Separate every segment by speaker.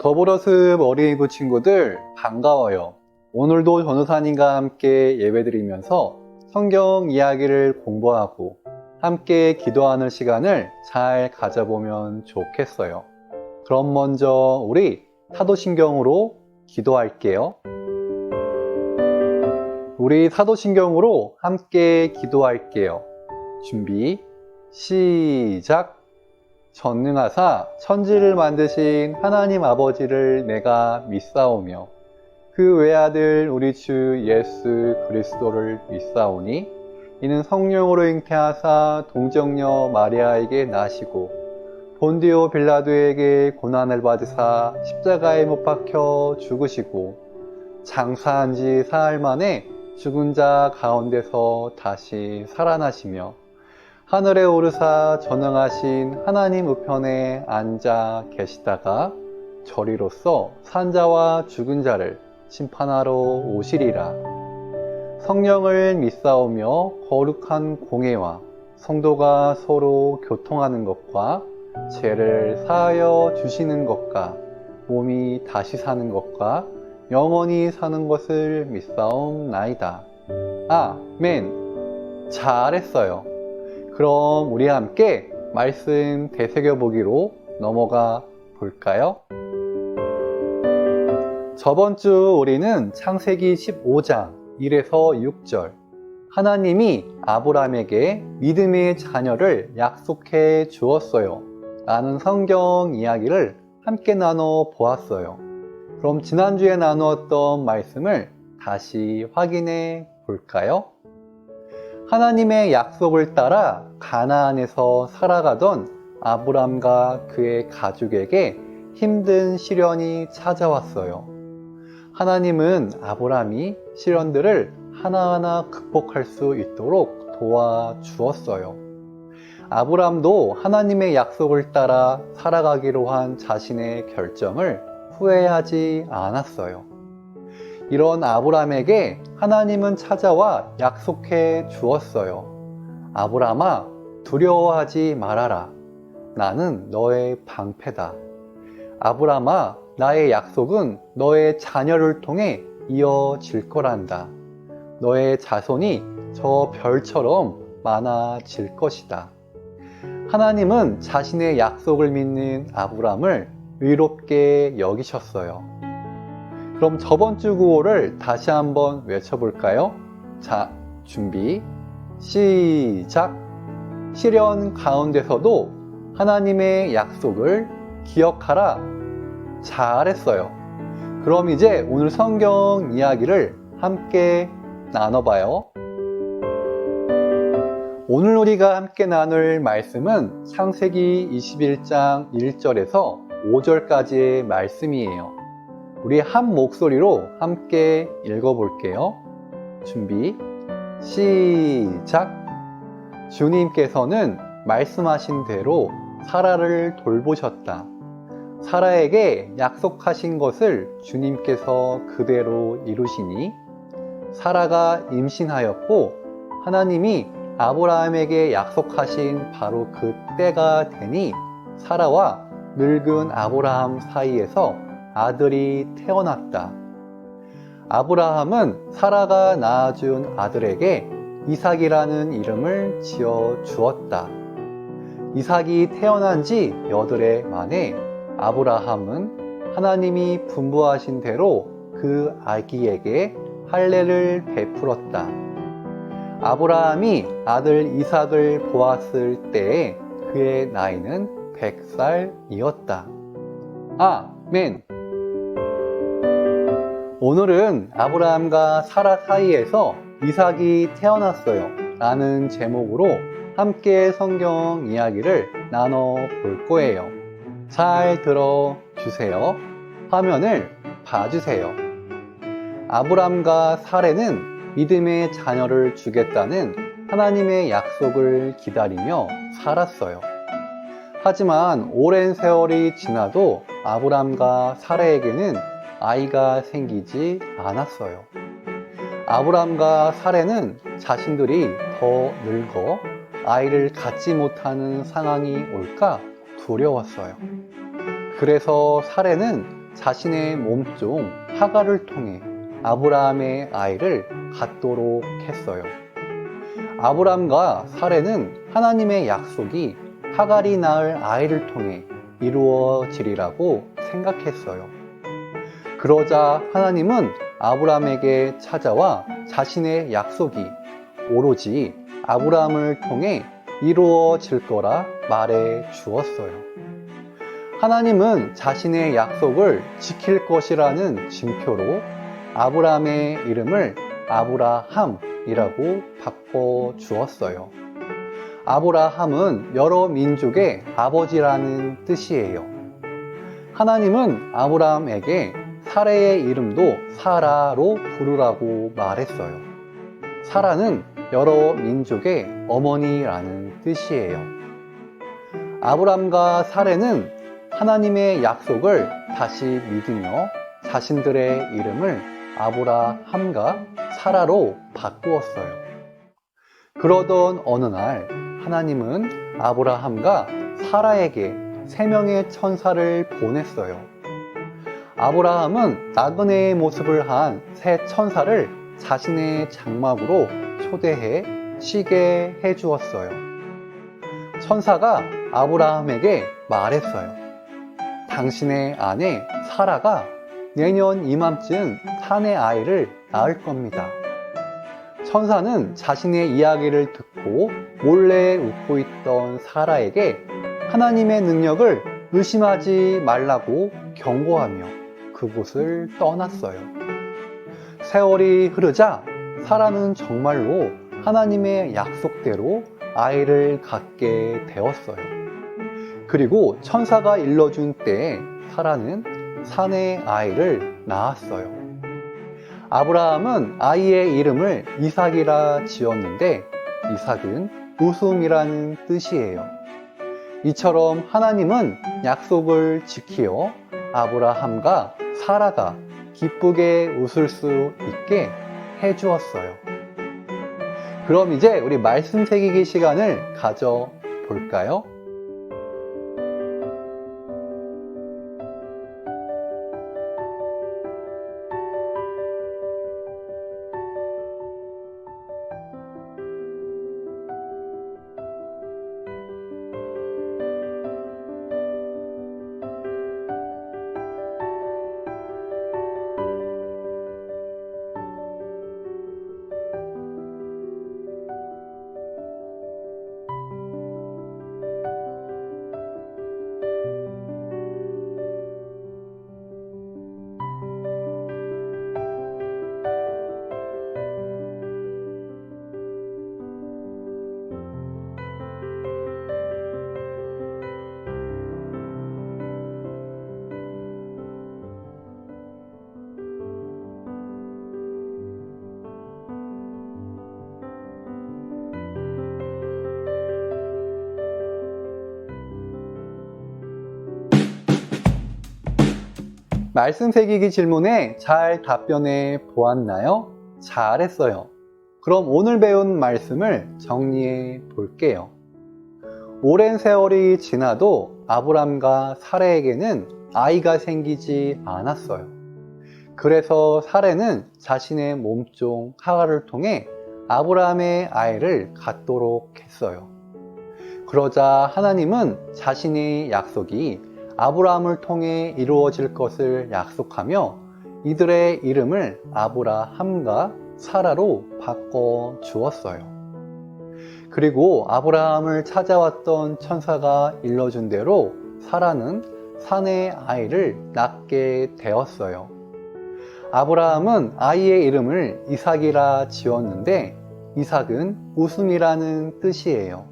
Speaker 1: 더불어습 어린이부 친구들 반가워요. 오늘도 전도사님과 함께 예배드리면서 성경 이야기를 공부하고 함께 기도하는 시간을 잘 가져보면 좋겠어요. 그럼 먼저 우리 사도신경으로 기도할게요. 우리 사도신경으로 함께 기도할게요. 준비, 시작! 전능하사 천지를 만드신 하나님 아버지를 내가 믿사오며 그 외아들 우리 주 예수 그리스도를 믿사오니 이는 성령으로 잉태하사 동정녀 마리아에게 나시고 본디오 빌라도에게 고난을 받으사 십자가에 못 박혀 죽으시고 장사한 지 사흘 만에 죽은 자 가운데서 다시 살아나시며 하늘에 오르사 전능하신 하나님 우편에 앉아 계시다가 저리로서 산자와 죽은 자를 심판하러 오시리라. 성령을 믿사오며 거룩한 공회와 성도가 서로 교통하는 것과 죄를 사하여 주시는 것과 몸이 다시 사는 것과 영원히 사는 것을 믿사옵나이다. 아멘. 잘했어요. 그럼 우리 함께 말씀 되새겨보기로 넘어가 볼까요? 저번 주 우리는 창세기 15장 1에서 6절 하나님이 아브라함에게 믿음의 자녀를 약속해 주었어요 라는 성경 이야기를 함께 나눠 보았어요. 그럼 지난주에 나누었던 말씀을 다시 확인해 볼까요? 하나님의 약속을 따라 가나안에서 살아가던 아브람과 그의 가족에게 힘든 시련이 찾아왔어요. 하나님은 아브람이 시련들을 하나하나 극복할 수 있도록 도와주었어요. 아브람도 하나님의 약속을 따라 살아가기로 한 자신의 결정을 후회하지 않았어요. 이런 아브람에게 하나님은 찾아와 약속해 주었어요. 아브람아, 두려워하지 말아라. 나는 너의 방패다. 아브람아, 나의 약속은 너의 자녀를 통해 이어질 거란다. 너의 자손이 저 별처럼 많아질 것이다. 하나님은 자신의 약속을 믿는 아브람을 의롭게 여기셨어요. 그럼 저번 주 구호를 다시 한번 외쳐볼까요? 자, 준비, 시작! 시련 가운데서도 하나님의 약속을 기억하라. 잘했어요. 그럼 이제 오늘 성경 이야기를 함께 나눠봐요. 오늘 우리가 함께 나눌 말씀은 창세기 21장 1절에서 5절까지의 말씀이에요. 우리 한 목소리로 함께 읽어볼게요. 준비, 시작! 주님께서는 말씀하신 대로 사라를 돌보셨다. 사라에게 약속하신 것을 주님께서 그대로 이루시니 사라가 임신하였고 하나님이 아브라함에게 약속하신 바로 그 때가 되니 사라와 늙은 아브라함 사이에서 아들이 태어났다. 아브라함은 사라가 낳아준 아들에게 이삭이라는 이름을 지어 주었다. 이삭이 태어난 지 8해 만에 아브라함은 하나님이 분부하신 대로 그 아기에게 할례를 베풀었다. 아브라함이 아들 이삭을 보았을 때에 그의 나이는 100살이었다. 아멘. 오늘은 아브라함과 사라 사이에서 이삭이 태어났어요 라는 제목으로 함께 성경 이야기를 나눠볼 거예요. 잘 들어주세요. 화면을 봐주세요. 아브람과 사레는 믿음의 자녀를 주겠다는 하나님의 약속을 기다리며 살았어요. 하지만 오랜 세월이 지나도 아브람과 사레에게는 아이가 생기지 않았어요. 아브람과 사레는 자신들이 더 늙어 아이를 갖지 못하는 상황이 올까 두려웠어요. 그래서 사레는 자신의 몸종 하갈을 통해 아브라함의 아이를 갖도록 했어요. 아브라함과 사레는 하나님의 약속이 하갈이 낳을 아이를 통해 이루어지리라고 생각했어요. 그러자 하나님은 아브라함에게 찾아와 자신의 약속이 오로지 아브라함을 통해 이루어질 거라 말해 주었어요. 하나님은 자신의 약속을 지킬 것이라는 징표로 아브라함의 이름을 아브라함이라고 바꿔 주었어요. 아브라함은 여러 민족의 아버지라는 뜻이에요. 하나님은 아브라함에게 사레의 이름도 사라로 부르라고 말했어요. 사라는 여러 민족의 어머니라는 뜻이에요. 아브라함과 사레는 하나님의 약속을 다시 믿으며 자신들의 이름을 아브라함과 사라로 바꾸었어요. 그러던 어느 날 하나님은 아브라함과 사라에게 3명의 천사를 보냈어요. 아브라함은 나그네의 모습을 한 새 천사를 자신의 장막으로 초대해 쉬게 해주었어요. 천사가 아브라함에게 말했어요. 당신의 아내 사라가 내년 이맘쯤 사내 아이를 낳을 겁니다. 천사는 자신의 이야기를 듣고 몰래 웃고 있던 사라에게 하나님의 능력을 의심하지 말라고 경고하며 그곳을 떠났어요. 세월이 흐르자 사라는 정말로 하나님의 약속대로 아이를 갖게 되었어요. 그리고 천사가 일러준 때에 사라는 사내 아이를 낳았어요. 아브라함은 아이의 이름을 이삭이라 지었는데 이삭은 웃음이라는 뜻이에요. 이처럼 하나님은 약속을 지키어 아브라함과 사라가 기쁘게 웃을 수 있게 해주었어요. 그럼 이제 우리 말씀 새기기 시간을 가져볼까요? 말씀 새기기 질문에 잘 답변해 보았나요? 잘했어요. 그럼 오늘 배운 말씀을 정리해 볼게요. 오랜 세월이 지나도 아브람과 사레에게는 아이가 생기지 않았어요. 그래서 사레는 자신의 몸종 하갈을 통해 아브라함의 아이를 갖도록 했어요. 그러자 하나님은 자신의 약속이 아브라함을 통해 이루어질 것을 약속하며 이들의 이름을 아브라함과 사라로 바꿔 주었어요. 그리고 아브라함을 찾아왔던 천사가 일러준 대로 사라는 사내 아이를 낳게 되었어요. 아브라함은 아이의 이름을 이삭이라 지었는데 이삭은 웃음이라는 뜻이에요.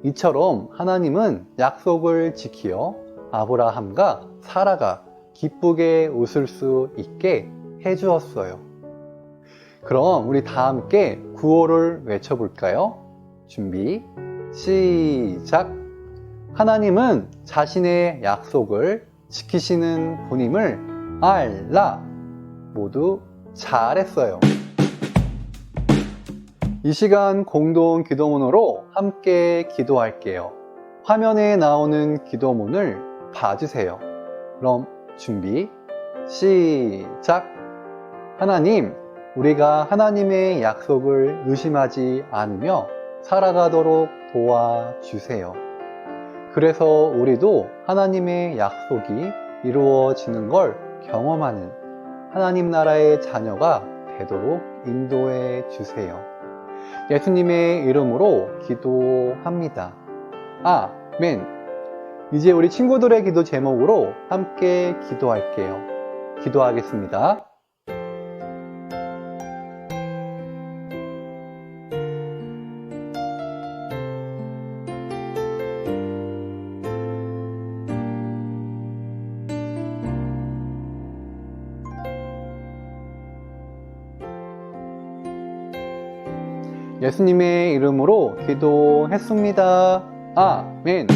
Speaker 1: 이처럼 하나님은 약속을 지키어 아브라함과 사라가 기쁘게 웃을 수 있게 해주었어요. 그럼 우리 다 함께 구호를 외쳐볼까요? 준비, 시작! 하나님은 자신의 약속을 지키시는 분임을 알라! 모두 잘했어요. 이 시간 공동 기도문으로 함께 기도할게요. 화면에 나오는 기도문을 봐주세요. 그럼 준비, 시작! 하나님, 우리가 하나님의 약속을 의심하지 않으며 살아가도록 도와주세요. 그래서 우리도 하나님의 약속이 이루어지는 걸 경험하는 하나님 나라의 자녀가 되도록 인도해 주세요. 예수님의 이름으로 기도합니다. 아멘. 이제 우리 친구들의 기도 제목으로 함께 기도할게요. 기도하겠습니다. 예수님의 이름으로 기도했습니다. 아멘.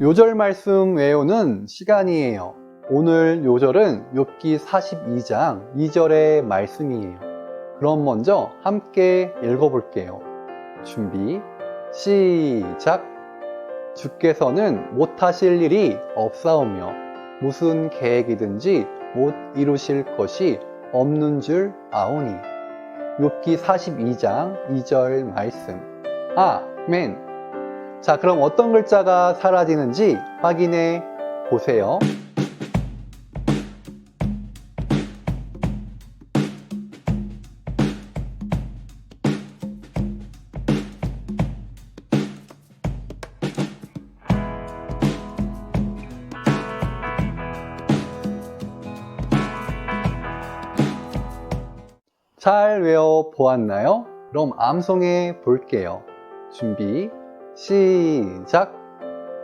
Speaker 1: 요절 말씀 외우는 시간이에요. 오늘 요절은 욥기 42장 2절의 말씀이에요. 그럼 먼저 함께 읽어볼게요. 준비, 시작! 주께서는 못하실 일이 없사오며 무슨 계획이든지 못 이루실 것이 없는 줄 아오니. 욥기 42장 2절 말씀. 아멘. 자, 그럼 어떤 글자가 사라지는지 확인해 보세요. 잘 외워 보았나요? 그럼 암송해 볼게요. 준비, 시작!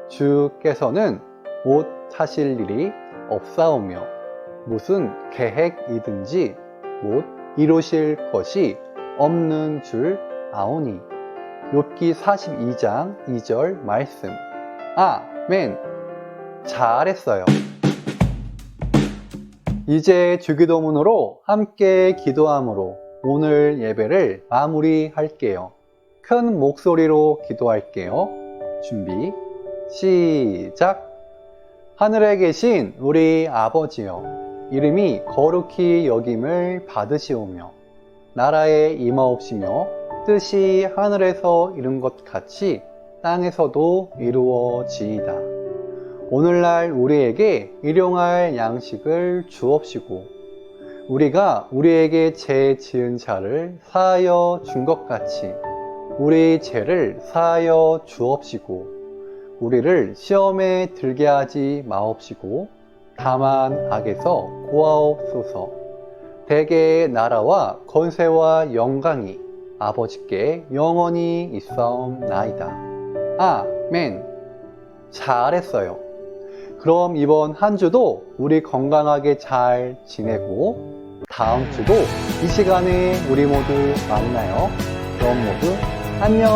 Speaker 1: 주께서는 못 하실 일이 없사오며 무슨 계획이든지 못 이루실 것이 없는 줄 아오니. 욥기 42장 2절 말씀. 아멘. 잘했어요. 이제 주기도문으로 함께 기도함으로 오늘 예배를 마무리할게요. 큰 목소리로 기도할게요. 준비, 시작! 하늘에 계신 우리 아버지여, 이름이 거룩히 여김을 받으시오며 나라에 임하옵시며 뜻이 하늘에서 이룬 것 같이 땅에서도 이루어지이다. 오늘날 우리에게 일용할 양식을 주옵시고 우리가 우리에게 죄 지은 자를 사하여 준 것 같이 우리 죄를 사하여 주옵시고 우리를 시험에 들게 하지 마옵시고 다만 악에서 구하옵소서. 대개의 나라와 권세와 영광이 아버지께 영원히 있사옵나이다. 아멘. 잘했어요. 그럼 이번 한 주도 우리 건강하게 잘 지내고 다음 주도 이 시간에 우리 모두 만나요. 그럼 모두 안녕.